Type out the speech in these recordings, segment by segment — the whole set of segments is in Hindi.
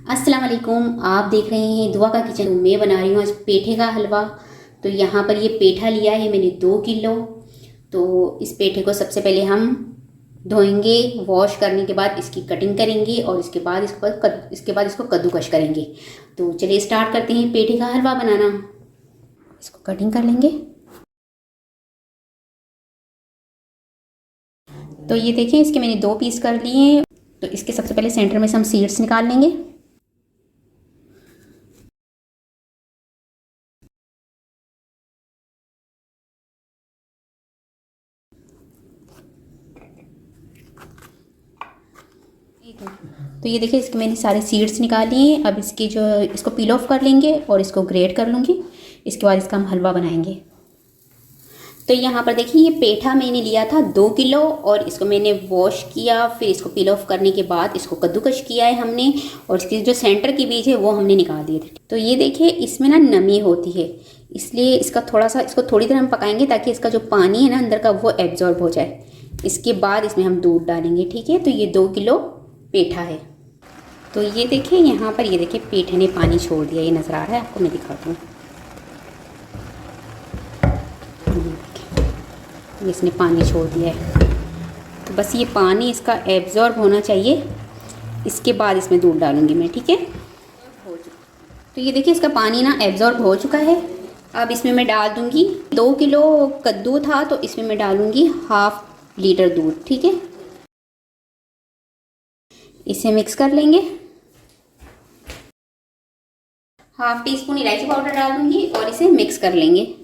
अस्सलाम वालेकुम। आप देख रहे हैं दुआ का किचन। मैं बना रही हूँ आज पेठे का हलवा। तो यहाँ पर ये पेठा लिया है मैंने 2 किलो। तो इस पेठे को सबसे पहले हम धोएंगे। वॉश करने के बाद इसकी कटिंग करेंगे और इसके बाद इसको कद्दूकश करेंगे। तो चलिए स्टार्ट करते हैं पेठे का हलवा बनाना। इसको कटिंग कर लेंगे। तो ये देखिए इसके मैंने 2 पीस कर लिए हैं। तो इसके सबसे पहले सेंटर में से हम सीड्स निकाल लेंगे। तो ये देखिए इसके मैंने सारे सीड्स निकाल लिए हैं। अब इसको पील ऑफ कर लेंगे और इसको ग्रेट कर लूँगी। इसके बाद इसका हम हलवा बनाएंगे। तो यहाँ पर देखिए ये पेठा मैंने लिया था 2 किलो और इसको मैंने वॉश किया। फिर इसको पील ऑफ करने के बाद इसको कद्दूकश किया है हमने। और इसके जो सेंटर के बीज है वो हमने निकाल दिए थे। तो ये देखिए इसमें ना नमी होती है, इसलिए इसको थोड़ी देर हम पकाएंगे ताकि इसका जो पानी है ना अंदर का वो एब्जॉर्ब हो जाए। इसके बाद इसमें हम दूध डालेंगे। ठीक है, तो ये 2 किलो पेठा है। तो ये देखिए यहाँ पर ये देखिए पेठे ने पानी छोड़ दिया। ये नज़र आ रहा है आपको, मैं दिखाती हूँ। इसने पानी छोड़ दिया है। तो बस ये पानी इसका एब्जॉर्ब होना चाहिए। इसके बाद इसमें दूध डालूंगी मैं। ठीक है, तो ये देखिए इसका पानी ना एब्जॉर्ब हो चुका है। अब इसमें मैं डाल दूंगी 2 किलो कद्दू था तो इसमें मैं डालूंगी 1/2 लीटर दूध। ठीक है, इसे मिक्स कर लेंगे। 1/2 टीस्पून इलायची पाउडर डाल दूंगी और इसे मिक्स कर लेंगे।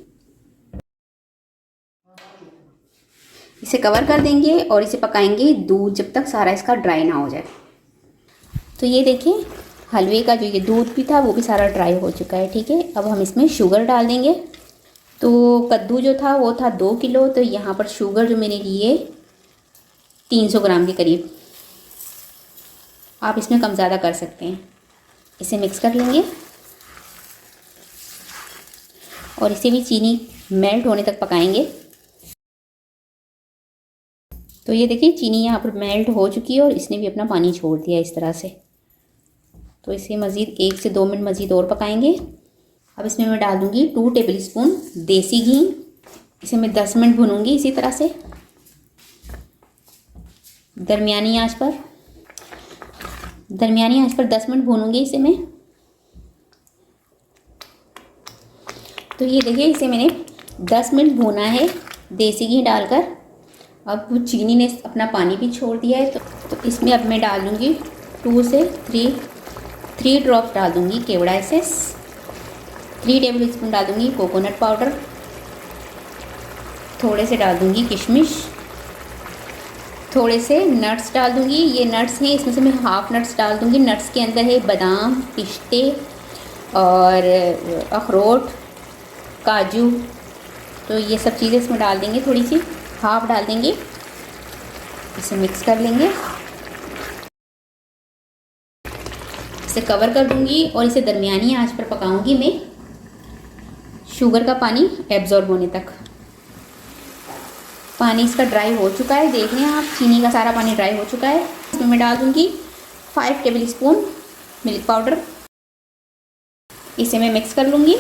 इसे कवर कर देंगे और इसे पकाएंगे दूध जब तक सारा इसका ड्राई ना हो जाए। तो ये देखिए हलवे का जो ये दूध भी था वो भी सारा ड्राई हो चुका है। ठीक है, अब हम इसमें शुगर डाल देंगे। तो कद्दू जो था वो था 2 किलो। तो यहाँ पर शुगर जो मैंने लिए 300 ग्राम के करीब। आप इसमें कम ज़्यादा कर सकते हैं। इसे मिक्स कर लेंगे और इसे भी चीनी मेल्ट होने तक पकाएंगे। तो ये देखिए चीनी यहाँ पर मेल्ट हो चुकी है और इसने भी अपना पानी छोड़ दिया इस तरह से। तो इसे मज़ीद 1 से 2 मिनट मज़ीद और पकाएंगे। अब इसमें मैं डाल दूँगी 2 टेबल स्पून देसी घी। इसे मैं 10 मिनट भूनूंगी इसी तरह से दरमियानी आंच पर 10 मिनट भूनूंगी इसे मैं। तो ये देखिए इसे मैंने 10 मिनट भूना है देसी घी डालकर। अब चीनी ने अपना पानी भी छोड़ दिया है। तो इसमें अब मैं डाल दूँगी 2 से 3 ड्रॉप्स डाल दूँगी केवड़ा एसेंस। 3 टेबल स्पून डाल दूँगी कोकोनट पाउडर। थोड़े से डाल दूँगी किशमिश। थोड़े से नट्स डाल दूँगी। ये नट्स हैं, इसमें से मैं 1/2 नट्स डाल दूँगी। नट्स के अंदर है बादाम, पिस्ते और अखरोट, काजू। तो ये सब चीज़ें इसमें डाल देंगे, थोड़ी सी 1/2 डाल देंगे। इसे मिक्स कर लेंगे। इसे कवर कर दूंगी और इसे दरमियानी आंच पर पकाऊंगी मैं शुगर का पानी एब्जॉर्ब होने तक। पानी इसका ड्राई हो चुका है, देख रहे हैं आप, चीनी का सारा पानी ड्राई हो चुका है। इसमें मैं डाल दूंगी 5 टेबल स्पून मिल्क पाउडर। इसे मैं मिक्स कर लूँगी।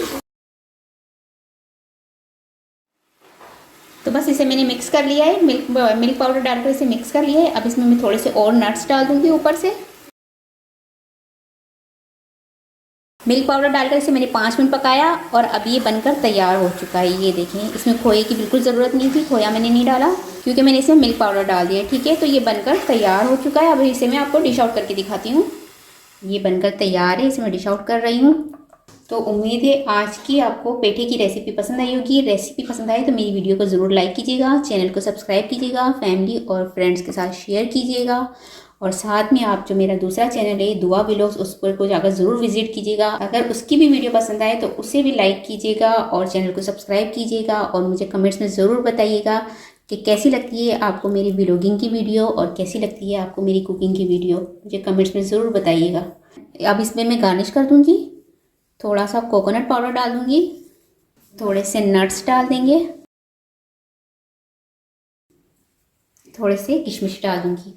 तो बस इसे मैंने मिक्स कर लिया है, मिल्क पाउडर डालकर इसे मिक्स कर लिया है। अब इसमें मैं थोड़े से और नट्स डाल दूंगी ऊपर से। मिल्क पाउडर डालकर इसे मैंने 5 मिनट पकाया और अब ये बनकर तैयार हो चुका है। ये देखें, इसमें खोए की बिल्कुल ज़रूरत नहीं थी, खोया मैंने नहीं डाला क्योंकि मैंने इसमें मिल्क पाउडर डाल दिया। ठीक है, तो ये बनकर तैयार हो चुका है। अब इसे मैं आपको डिश आउट करके दिखाती हूँ। ये बनकर तैयार है, इसे मैं डिश आउट कर रही हूँ। तो उम्मीद है आज की आपको पेठे की रेसिपी पसंद आई होगी। रेसिपी पसंद आए तो मेरी वीडियो को ज़रूर लाइक कीजिएगा, चैनल को सब्सक्राइब कीजिएगा, फैमिली और फ्रेंड्स के साथ शेयर कीजिएगा। और साथ में आप जो मेरा दूसरा चैनल है दुआ व्लॉग्स, उस पर को जाकर ज़रूर विजिट कीजिएगा। अगर उसकी भी वीडियो पसंद आए तो उसे भी लाइक कीजिएगा और चैनल को सब्सक्राइब कीजिएगा। और मुझे कमेंट्स में ज़रूर बताइएगा कि कैसी लगती है आपको मेरी व्लॉगिंग की वीडियो और कैसी लगती है आपको मेरी कुकिंग की वीडियो। मुझे कमेंट्स में ज़रूर बताइएगा। अब इसमें मैं गार्निश कर दूँगी। थोड़ा सा कोकोनट पाउडर डाल दूँगी, थोड़े से नट्स डाल देंगे, थोड़े से किशमिश डाल दूँगी।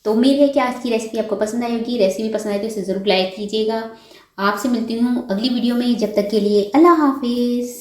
तो उम्मीद है कि आज की रेसिपी आपको पसंद आई होगी। रेसिपी पसंद आए तो इसे ज़रूर लाइक कीजिएगा। आपसे मिलती हूँ अगली वीडियो में, जब तक के लिए अल्लाह हाफिज़।